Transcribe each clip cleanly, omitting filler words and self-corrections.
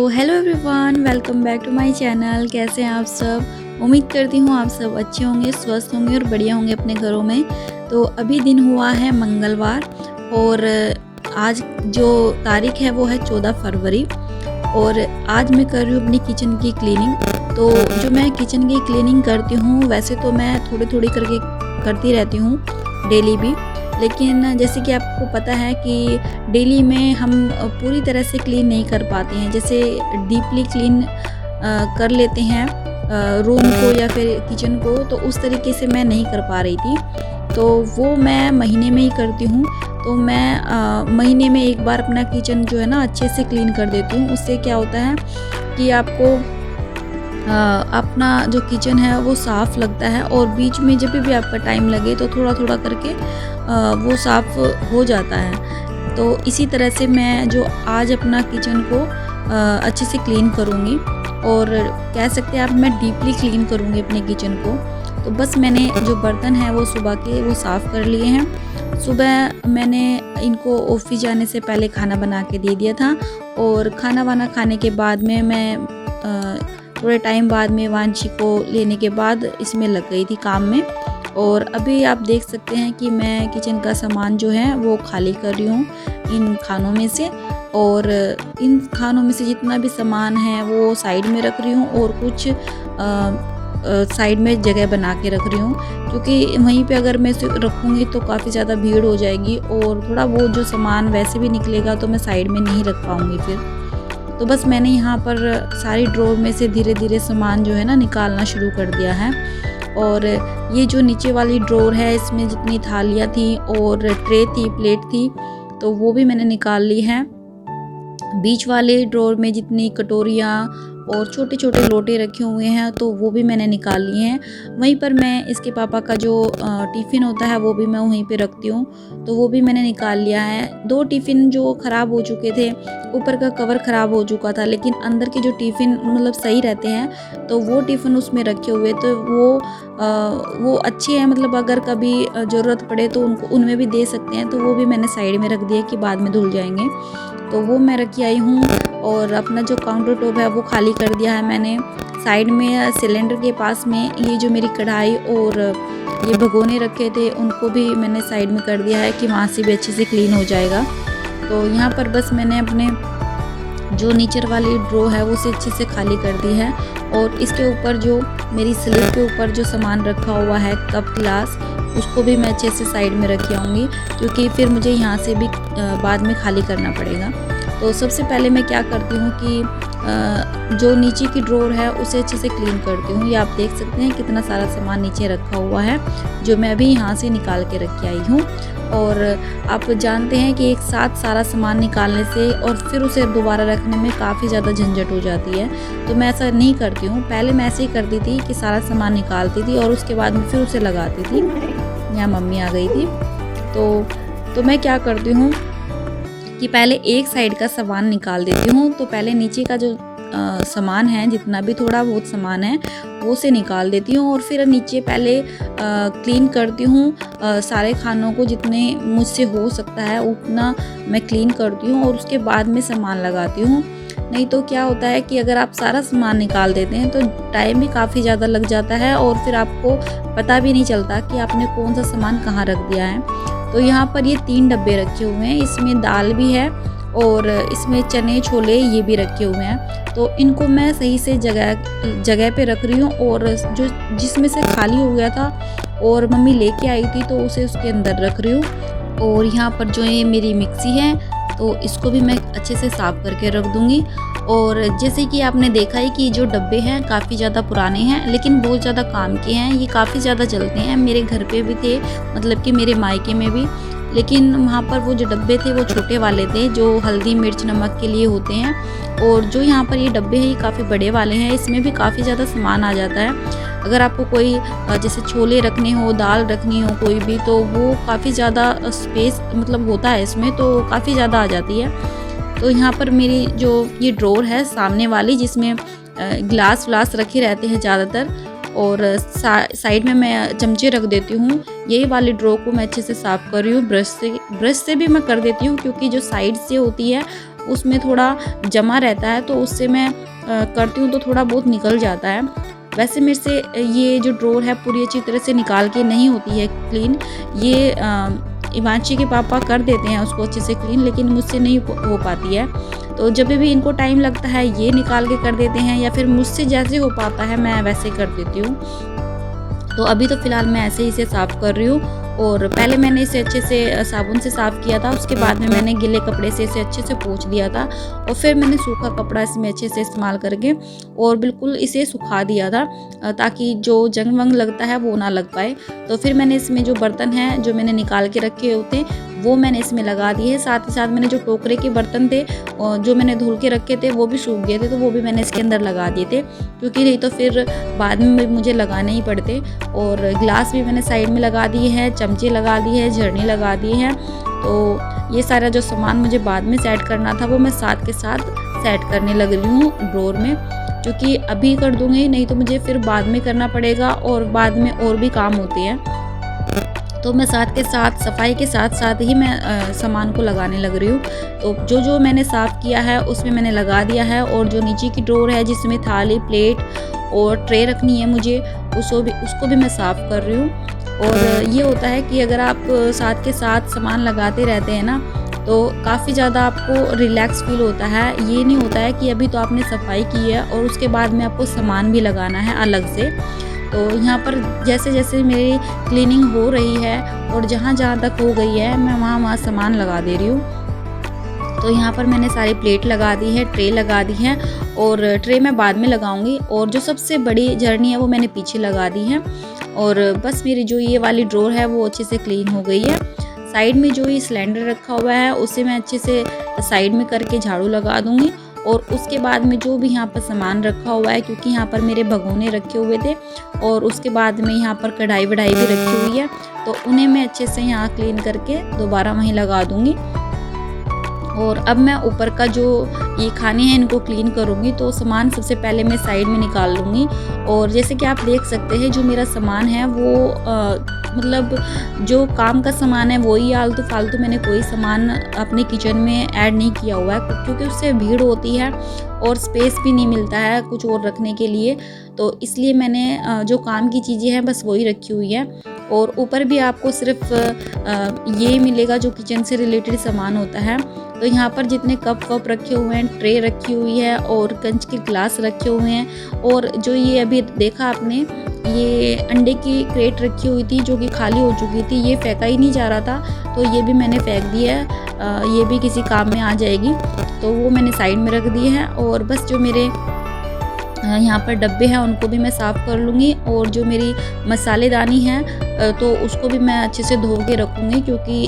Hello everyone, welcome back to my channel. कैसे हैं आप सब? उम्मीद करती हूँ आप सब अच्छे होंगे, स्वस्थ होंगे और बढ़िया होंगे अपने घरों में। तो अभी दिन हुआ है मंगलवार और आज जो तारीख है वो है 14 फरवरी और आज मैं कर रही हूँ अपनी किचन की क्लीनिंग। तो जो मैं किचन की क्लीनिंग करती हूँ वैसे तो मैं थोड़ी थोड़ी करके करती रहती हूँ डेली भी, लेकिन जैसे कि आपको पता है कि डेली में हम पूरी तरह से क्लीन नहीं कर पाते हैं। जैसे डीपली क्लीन कर लेते हैं रूम को या फिर किचन को, तो उस तरीके से मैं नहीं कर पा रही थी। तो वो मैं महीने में ही करती हूँ। तो मैं महीने में एक बार अपना किचन जो है ना अच्छे से क्लीन कर देती हूँ। उससे क्या होता है कि आपको अपना जो किचन है वो साफ़ लगता है और बीच में जब भी आपका टाइम लगे तो थोड़ा थोड़ा करके वो साफ़ हो जाता है। तो इसी तरह से मैं जो आज अपना किचन को अच्छे से क्लीन करूँगी और कह सकते हैं आप मैं डीपली क्लीन करूँगी अपने किचन को। तो बस मैंने जो बर्तन हैं वो सुबह के वो साफ़ कर लिए हैं। सुबह मैंने इनको ऑफिस जाने से पहले खाना बना के दे दिया था और खाना वाना खाने के बाद में मैं थोड़े टाइम बाद में वांशी को लेने के बाद इसमें लग गई थी काम में। और अभी आप देख सकते हैं कि मैं किचन का सामान जो है वो खाली कर रही हूँ इन खानों में से, और इन खानों में से जितना भी सामान है वो साइड में रख रही हूँ और कुछ साइड में जगह बना के रख रही हूँ, क्योंकि वहीं पे अगर मैं इसे रखूँगी तो काफ़ी ज़्यादा भीड़ हो जाएगी और थोड़ा वो जो सामान वैसे भी निकलेगा तो मैं साइड में नहीं रख पाऊँगी फिर। तो बस मैंने यहाँ पर सारी ड्रॉर में से धीरे धीरे सामान जो है ना निकालना शुरू कर दिया है। और ये जो नीचे वाली ड्रॉर है इसमें जितनी थालियाँ थी और ट्रे थी, प्लेट थी, तो वो भी मैंने निकाल ली है। बीच वाले ड्रॉर में जितनी कटोरियाँ और छोटे छोटे लोटे रखे हुए हैं तो वो भी मैंने निकाल लिए हैं। वहीं पर मैं इसके पापा का जो टिफ़िन होता है वो भी मैं वहीं पे रखती हूँ, तो वो भी मैंने निकाल लिया है। 2 टिफ़िन जो ख़राब हो चुके थे, ऊपर का कवर ख़राब हो चुका था, लेकिन अंदर के जो टिफ़िन मतलब सही रहते हैं तो वो टिफ़िन उसमें रखे हुए, तो वो अच्छे हैं। मतलब अगर कभी ज़रूरत पड़े तो उनको उनमें भी दे सकते हैं, तो वो भी मैंने साइड में रख दिया कि बाद में धुल जाएंगे। तो वो मैं रखी आई हूँ और अपना जो काउंटर टॉप है वो खाली कर दिया है मैंने। साइड में सिलेंडर के पास में ये जो मेरी कढ़ाई और ये भगोने रखे थे उनको भी मैंने साइड में कर दिया है कि वहाँ से भी अच्छे से क्लीन हो जाएगा। तो यहाँ पर बस मैंने अपने जो नीचे वाली ड्रॉ है वो उसे अच्छे से खाली कर दी है और इसके ऊपर जो मेरी स्लिप के ऊपर जो सामान रखा हुआ है कप गिलास, उसको भी मैं अच्छे से साइड में रख आऊँगी, क्योंकि फिर मुझे यहाँ से भी बाद में खाली करना पड़ेगा। तो सबसे पहले मैं क्या करती हूँ कि जो नीचे की ड्रॉर है उसे अच्छे से क्लीन करती हूँ। ये आप देख सकते हैं कितना सारा सामान नीचे रखा हुआ है जो मैं अभी यहाँ से निकाल के रख के आई हूँ। और आप जानते हैं कि एक साथ सारा सामान निकालने से और फिर उसे दोबारा रखने में काफ़ी ज़्यादा झंझट हो जाती है, तो मैं ऐसा नहीं करती हूँ। पहले मैं ऐसे ही करती थी कि सारा सामान निकालती थी और उसके बाद में फिर उसे लगाती थी। यहाँ मम्मी आ गई थी, तो मैं क्या करती हूँ कि पहले एक साइड का सामान निकाल देती हूँ। तो पहले नीचे का जो सामान है, जितना भी थोड़ा बहुत सामान है वो से निकाल देती हूँ और फिर नीचे पहले क्लीन करती हूँ सारे खानों को, जितने मुझसे हो सकता है उतना मैं क्लीन करती हूँ और उसके बाद में सामान लगाती हूँ। नहीं तो क्या होता है कि अगर आप सारा सामान निकाल देते हैं तो टाइम भी काफ़ी ज़्यादा लग जाता है और फिर आपको पता भी नहीं चलता कि आपने कौन सा सामान कहाँ रख दिया है। तो यहाँ पर ये 3 डब्बे रखे हुए हैं, इसमें दाल भी है और इसमें चने छोले ये भी रखे हुए हैं। तो इनको मैं सही से जगह पे रख रही हूँ और जो जिसमें से खाली हो गया था और मम्मी लेके आई थी तो उसे उसके अंदर रख रही हूँ। और यहाँ पर जो ये मेरी मिक्सी है तो इसको भी मैं अच्छे से साफ़ करके रख दूँगी। और जैसे कि आपने देखा है कि जो डब्बे हैं काफ़ी ज़्यादा पुराने हैं लेकिन बहुत ज़्यादा काम के हैं, ये काफ़ी ज़्यादा चलते हैं। मेरे घर पे भी थे, मतलब कि मेरे मायके में भी, लेकिन वहाँ पर वो जो डब्बे थे वो छोटे वाले थे जो हल्दी मिर्च नमक के लिए होते हैं। और जो यहाँ पर ये डब्बे हैं ये काफ़ी बड़े वाले हैं, इसमें भी काफ़ी ज़्यादा सामान आ जाता है। अगर आपको कोई जैसे छोले रखने हो, दाल रखनी हो कोई भी, तो वो काफ़ी ज़्यादा स्पेस मतलब होता है इसमें, तो काफ़ी ज़्यादा आ जाती है। तो यहाँ पर मेरी जो ये ड्रॉर है सामने वाली, जिसमें गिलास व्लास रखे रहते हैं ज़्यादातर, और साइड में मैं चमचे रख देती हूँ। यही वाली ड्रॉ को मैं अच्छे से साफ़ कर रही हूँ ब्रश से भी मैं कर देती हूँ, क्योंकि जो साइड से होती है उसमें थोड़ा जमा रहता है, तो उससे मैं करती हूँ तो थोड़ा बहुत निकल जाता है। वैसे मेरे से ये जो ड्रॉर है पूरी अच्छी तरह से निकाल के नहीं होती है क्लीन। ये इवांशी के पापा कर देते हैं उसको अच्छे से क्लीन, लेकिन मुझसे नहीं हो पाती है। तो जब भी इनको टाइम लगता है ये निकाल के कर देते हैं, या फिर मुझसे जैसे हो पाता है मैं वैसे कर देती हूँ। तो अभी तो फ़िलहाल मैं ऐसे ही इसे साफ़ कर रही हूँ। और पहले मैंने इसे अच्छे से साबुन से साफ़ किया था, उसके बाद में मैंने गीले कपड़े से इसे अच्छे से पोंछ दिया था, और फिर मैंने सूखा कपड़ा इसमें अच्छे से इस्तेमाल करके और बिल्कुल इसे सुखा दिया था, ताकि जो जंग वंग लगता है वो ना लग पाए। तो फिर मैंने इसमें जो बर्तन हैं जो मैंने निकाल के रखे होते वो मैंने इसमें लगा दिए हैं। साथ ही साथ मैंने जो टोकरे के बर्तन थे जो मैंने धुल के रखे थे वो भी सूख गए थे, तो वो भी मैंने इसके अंदर लगा दिए थे, क्योंकि नहीं तो फिर बाद में मुझे लगाने ही पड़ते। और गिलास भी मैंने साइड में लगा दिए हैं, चमचे लगा दिए हैं, झरने लगा दिए हैं। तो ये सारा जो सामान मुझे बाद में सेट करना था वो मैं साथ के साथ सेट करने लग रही हूँ ड्रॉर में, क्योंकि अभी कर दूँगी नहीं तो मुझे फिर बाद में करना पड़ेगा, और बाद में और भी काम होते हैं। तो मैं साथ के साथ सफाई के साथ साथ ही मैं सामान को लगाने लग रही हूँ। तो जो जो मैंने साफ़ किया है उसमें मैंने लगा दिया है, और जो नीचे की ड्रॉर है जिसमें थाली, प्लेट और ट्रे रखनी है मुझे, उसको भी मैं साफ़ कर रही हूँ। और ये होता है कि अगर आप साथ के साथ सामान लगाते रहते हैं ना, तो काफ़ी ज़्यादा आपको रिलैक्स फ़ील होता है। ये नहीं होता है कि अभी तो आपने सफाई की है और उसके बाद में आपको सामान भी लगाना है अलग से। तो यहाँ पर जैसे जैसे मेरी क्लीनिंग हो रही है और जहाँ जहाँ तक हो गई है मैं वहाँ वहाँ सामान लगा दे रही हूँ। तो यहाँ पर मैंने सारी प्लेट लगा दी है, ट्रे लगा दी है, और ट्रे मैं बाद में लगाऊंगी, और जो सबसे बड़ी झरनी है वो मैंने पीछे लगा दी है। और बस मेरी जो ये वाली ड्रॉर है वो अच्छे से क्लीन हो गई है। साइड में जो ये सिलेंडर रखा हुआ है उसे मैं अच्छे से साइड में करके झाड़ू लगा दूंगी, और उसके बाद में जो भी यहाँ पर सामान रखा हुआ है, क्योंकि यहाँ पर मेरे भगोने रखे हुए थे, और उसके बाद में यहाँ पर कढ़ाई वढ़ाई भी रखी हुई है, तो उन्हें मैं अच्छे से यहाँ क्लीन करके दोबारा वहीं लगा दूँगी। और अब मैं ऊपर का जो ये खाने हैं इनको क्लीन करूँगी, तो सामान सबसे पहले मैं साइड में निकाल लूँगी। और जैसे कि आप देख सकते हैं जो मेरा सामान है वो मतलब जो काम का सामान है वही, आलतू फालतू मैंने कोई सामान अपने किचन में ऐड नहीं किया हुआ है, क्योंकि उससे भीड़ होती है और स्पेस भी नहीं मिलता है कुछ और रखने के लिए। तो इसलिए मैंने जो काम की चीज़ें हैं बस वही रखी हुई है। और ऊपर भी आपको सिर्फ ये मिलेगा जो किचन से रिलेटेड सामान होता है। तो यहाँ पर जितने कप वप रखे हुए हैं, ट्रे रखी हुई है, और कंच के ग्लास रखे हुए हैं, और जो ये अभी देखा आपने ये अंडे की क्रेट रखी हुई थी जो कि खाली हो चुकी थी, ये फेंका ही नहीं जा रहा था, तो ये भी मैंने फेंक दिया है। ये भी किसी काम में आ जाएगी, तो वो मैंने साइड में रख दिए हैं। और बस जो मेरे यहाँ पर डब्बे हैं उनको भी मैं साफ़ कर लूँगी, और जो मेरी मसालेदानी है तो उसको भी मैं अच्छे से धो के रखूँगी, क्योंकि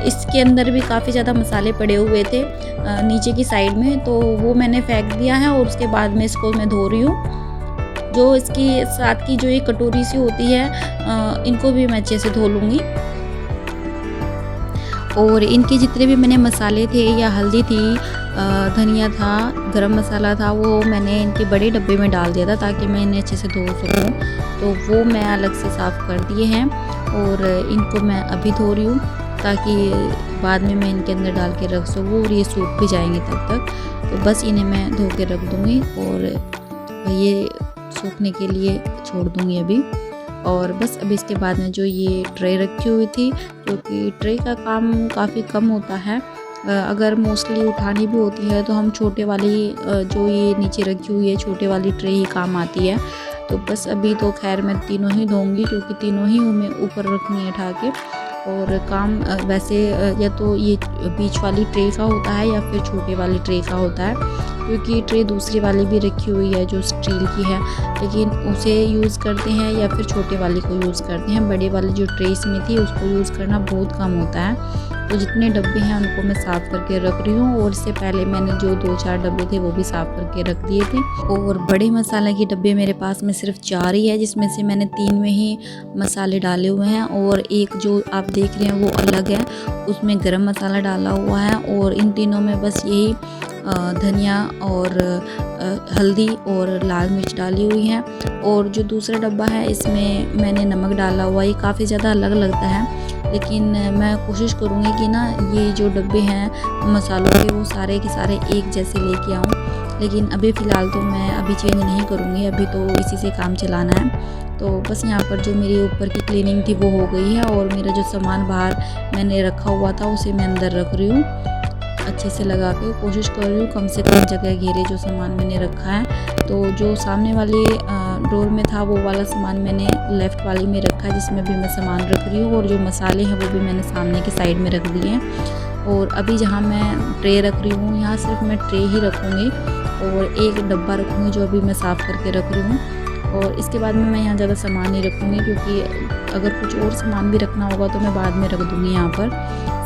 इसके अंदर भी काफ़ी ज़्यादा मसाले पड़े हुए थे नीचे की साइड में, तो वो मैंने फेंक दिया है, और उसके बाद में इसको मैं धो रही हूँ। जो इसकी साथ की जो ये कटोरी सी होती है इनको भी मैं अच्छे से धो लूँगी। और इनके जितने भी मैंने मसाले थे, या हल्दी थी, धनिया था, गरम मसाला था, वो मैंने इनके बड़े डब्बे में डाल दिया था ताकि मैं इन्हें अच्छे से धो सकूं। तो वो मैं अलग से साफ़ कर दिए हैं, और इनको मैं अभी धो रही हूँ ताकि बाद में मैं इनके अंदर डाल के रख सकूँ, और ये सूख भी जाएंगे तब तक। तो बस इन्हें मैं धो के रख दूँगी, और ये सूखने के लिए छोड़ दूँगी अभी। और बस अभी इसके बाद में जो ये ट्रे रखी हुई थी, क्योंकि ट्रे का काम काफ़ी कम होता है, अगर मोस्टली उठानी भी होती है तो हम छोटे वाली जो ये नीचे रखी हुई है छोटे वाली ट्रे ही काम आती है। तो बस अभी तो खैर मैं तीनों ही धोऊंगी, क्योंकि तीनों ही हमें ऊपर रखनी है उठा के। और काम वैसे या तो ये बीच वाली ट्रे का होता है या फिर छोटे वाली ट्रे का होता है, क्योंकि ट्रे दूसरी वाली भी रखी हुई है जो स्टील की है, लेकिन उसे यूज़ करते हैं या फिर छोटे वाली को यूज़ करते हैं। बड़े वाली जो ट्रे इसमें थी उसको यूज़ करना बहुत कम होता है। तो जितने डब्बे हैं उनको मैं साफ़ करके रख रही हूँ, और इससे पहले मैंने जो 2-4 डब्बे थे वो भी साफ़ करके रख दिए थे। और बड़े मसाले के डब्बे मेरे पास में सिर्फ 4 ही है, जिसमें से मैंने 3 में ही मसाले डाले हुए हैं, और एक जो आप देख रहे हैं वो अलग है, उसमें गरम मसाला डाला हुआ है। और इन तीनों में बस यही धनिया और हल्दी और लाल मिर्च डाली हुई हैं। और जो दूसरा डब्बा है इसमें मैंने नमक डाला हुआ है। ये काफ़ी ज़्यादा अलग लगता है, लेकिन मैं कोशिश करूँगी कि ना ये जो डब्बे हैं मसालों के वो सारे के सारे एक जैसे लेके आऊँ। लेकिन अभी फ़िलहाल तो मैं अभी चेंज नहीं करूँगी, अभी तो इसी से काम चलाना है। तो बस यहाँ पर जो मेरी ऊपर की क्लीनिंग थी वो हो गई है और मेरा जो सामान बाहर मैंने रखा हुआ था उसे मैं अंदर रख रही हूँ। अच्छे से लगा के कोशिश कर रही हूँ कम से कम जगह घेरे जो सामान मैंने रखा है। तो जो सामने वाले ड्रॉर में था वो वाला सामान मैंने लेफ़्ट वाली में रखा है, जिसमें भी मैं सामान रख रही हूँ। और जो मसाले हैं वो भी मैंने सामने की साइड में रख दिए हैं। और अभी जहाँ मैं ट्रे रख रही हूँ यहाँ सिर्फ मैं ट्रे ही रखूँगी और एक डब्बा रखूँगी जो अभी मैं साफ़ करके रख रही हूँ। और इसके बाद में मैं यहाँ ज़्यादा सामान नहीं रखूँगी, क्योंकि अगर कुछ और सामान भी रखना होगा तो मैं बाद में रख दूँगी। यहाँ पर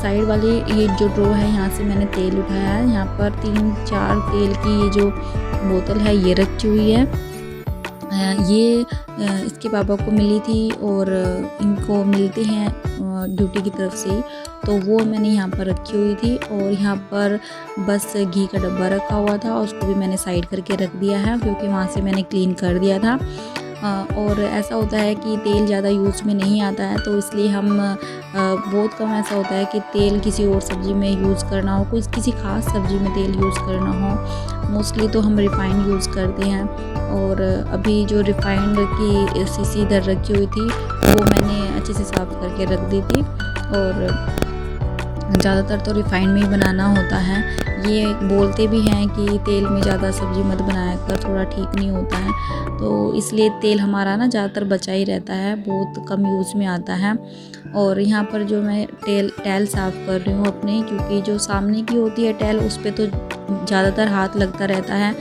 साइड वाले ये जो ड्रॉ है यहाँ से मैंने तेल उठाया है। यहाँ पर 3-4 तेल की ये जो बोतल है ये रखी हुई है। ये इसके पापा को मिली थी और इनको मिलते हैं ड्यूटी की तरफ से ही, तो वो मैंने यहाँ पर रखी हुई थी। और यहाँ पर बस घी का डब्बा रखा हुआ था, उसको भी मैंने साइड करके रख दिया है, क्योंकि वहाँ से मैंने क्लीन कर दिया था। और ऐसा होता है कि तेल ज़्यादा यूज़ में नहीं आता है, तो इसलिए हम बहुत कम ऐसा होता है कि तेल किसी और सब्ज़ी में यूज़ करना हो, कुछ किसी ख़ास सब्ज़ी में तेल यूज़ करना हो। मोस्टली तो हम रिफ़ाइंड यूज़ करते हैं। और अभी जो रिफ़ाइंड की शीशी इधर रखी हुई थी वो मैंने अच्छे से साफ़ करके रख दी थी। और ज़्यादातर तो रिफ़ाइंड में ही बनाना होता है। ये बोलते भी हैं कि तेल में ज़्यादा सब्ज़ी मत बनाया कर, थोड़ा ठीक नहीं होता है, तो इसलिए तेल हमारा ना ज़्यादातर बचा ही रहता है, बहुत कम यूज़ में आता है। और यहाँ पर जो मैं टैल साफ़ कर रही हूँ अपनी, क्योंकि जो सामने की होती है टैल उस पर तो ज़्यादातर हाथ लगता रहता है,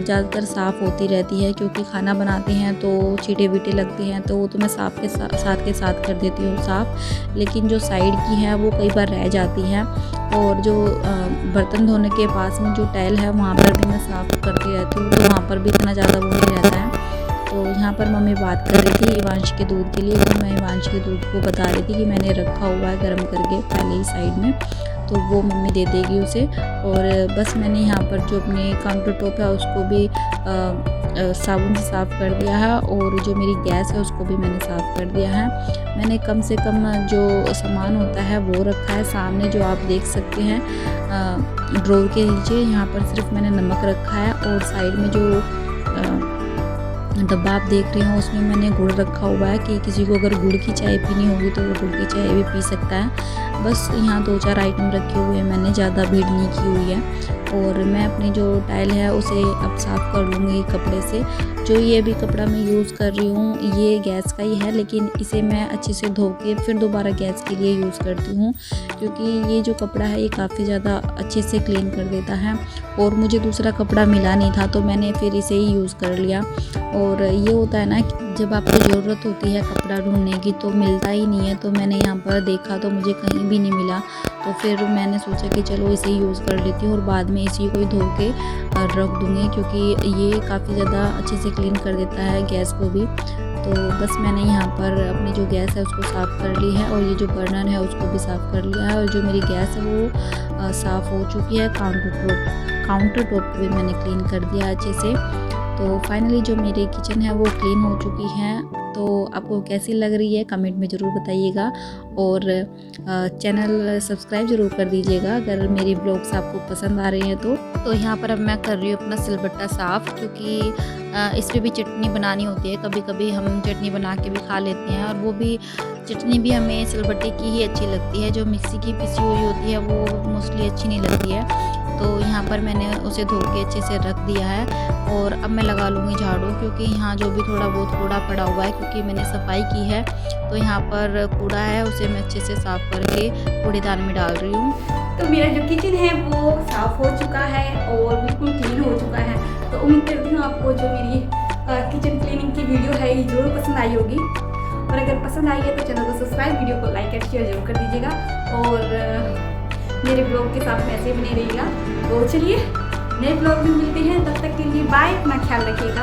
ज़्यादातर साफ़ होती रहती है, क्योंकि खाना बनाते हैं तो छींटे वीटे लगते हैं, तो वो तो मैं साफ़ के साथ कर देती हूँ साफ़। लेकिन जो साइड की है वो कई बार रह जाती है। और जो बर्तन धोने के पास में जो टैल है वहाँ पर भी मैं साफ़ करती रहती हूँ, तो वहाँ पर भी इतना ज़्यादा वो नहीं रहता है। तो यहाँ पर मम्मी बात कर रही थी इवांश के दूध के लिए, तो मैं इवांश के दूध को बता रही थी कि मैंने रखा हुआ है गर्म करके पहले ही साइड में, तो वो मम्मी दे देगी उसे। और बस मैंने यहाँ पर जो अपने काउंटर टॉप है उसको भी साबुन से साफ़ कर दिया है, और जो मेरी गैस है उसको भी मैंने साफ़ कर दिया है। मैंने कम से कम जो सामान होता है वो रखा है। सामने जो आप देख सकते हैं ड्रॉर के नीचे यहाँ पर सिर्फ मैंने नमक रखा है, और साइड में जो डब्बा आप देख रहे हो उसमें मैंने गुड़ रखा हुआ है कि किसी को अगर गुड़ की चाय पीनी होगी तो वो गुड़ की चाय भी पी सकता है। बस यहाँ 2-4 आइटम रखे हुए हैं, मैंने ज़्यादा भीड़ नहीं की हुई है। और मैं अपनी जो टाइल है उसे अब साफ़ कर लूँगी कपड़े से। जो ये भी कपड़ा मैं यूज़ कर रही हूँ ये गैस का ही है, लेकिन इसे मैं अच्छे से धो के फिर दोबारा गैस के लिए यूज़ करती हूँ, क्योंकि ये जो कपड़ा है ये काफ़ी ज़्यादा अच्छे से क्लीन कर देता है। और मुझे दूसरा कपड़ा मिला नहीं था तो मैंने फिर इसे ही यूज़ कर लिया। और ये होता है ना कि जब आपको ज़रूरत होती है कपड़ा ढूंढने की तो मिलता ही नहीं है, तो मैंने यहाँ पर देखा तो मुझे कहीं भी नहीं मिला, तो फिर मैंने सोचा कि चलो इसे यूज़ कर लेती हूँ और बाद में इसी को ही धो के रख दूँगी, क्योंकि ये काफ़ी ज़्यादा अच्छे से क्लीन कर देता है गैस को भी। तो बस मैंने यहाँ पर अपनी जो गैस है उसको साफ़ कर ली है, और ये जो बर्नर है उसको भी साफ़ कर लिया है। और जो मेरी गैस है वो साफ़ हो चुकी है। काउंटर टॉप भी मैंने क्लीन कर दिया अच्छे से। तो फाइनली जो मेरी किचन है वो क्लीन हो चुकी है। तो आपको कैसी लग रही है कमेंट में ज़रूर बताइएगा, और चैनल सब्सक्राइब ज़रूर कर दीजिएगा अगर मेरी ब्लॉग्स आपको पसंद आ रही हैं तो यहाँ पर अब मैं कर रही हूँ अपना सिलबट्टा साफ़, क्योंकि इस पर भी चटनी बनानी होती है। कभी कभी हम चटनी बना के भी खा लेते हैं, और वो भी चटनी भी हमें सिलबट्टे की ही अच्छी लगती है। जो मिक्सी की पिसी हुई होती है वो मोस्टली अच्छी नहीं लगती है। तो यहाँ पर मैंने उसे धो के अच्छे से रख दिया है, और अब मैं लगा लूँगी झाड़ू, क्योंकि यहाँ जो भी थोड़ा बहुत कूड़ा पड़ा हुआ है, क्योंकि मैंने सफाई की है तो यहाँ पर कूड़ा है उसे मैं अच्छे से साफ़ करके कूड़ेदान में डाल रही हूँ। तो मेरा जो किचन है वो साफ़ हो चुका है और बिल्कुल क्लीन हो चुका है। तो उम्मीद करती हूँ आपको जो मेरी किचन क्लीनिंग की वीडियो है ये ज़रूर पसंद आई होगी, और अगर पसंद आई है तो चैनल को सब्सक्राइब, वीडियो को लाइक और शेयर जरूर कर दीजिएगा, और मेरे ब्लॉग के साथ में ऐसे बने रहिएगा। तो चलिए नए ब्लॉग में मिलते हैं, तब तक के लिए बाय, अपना ख्याल रखिएगा।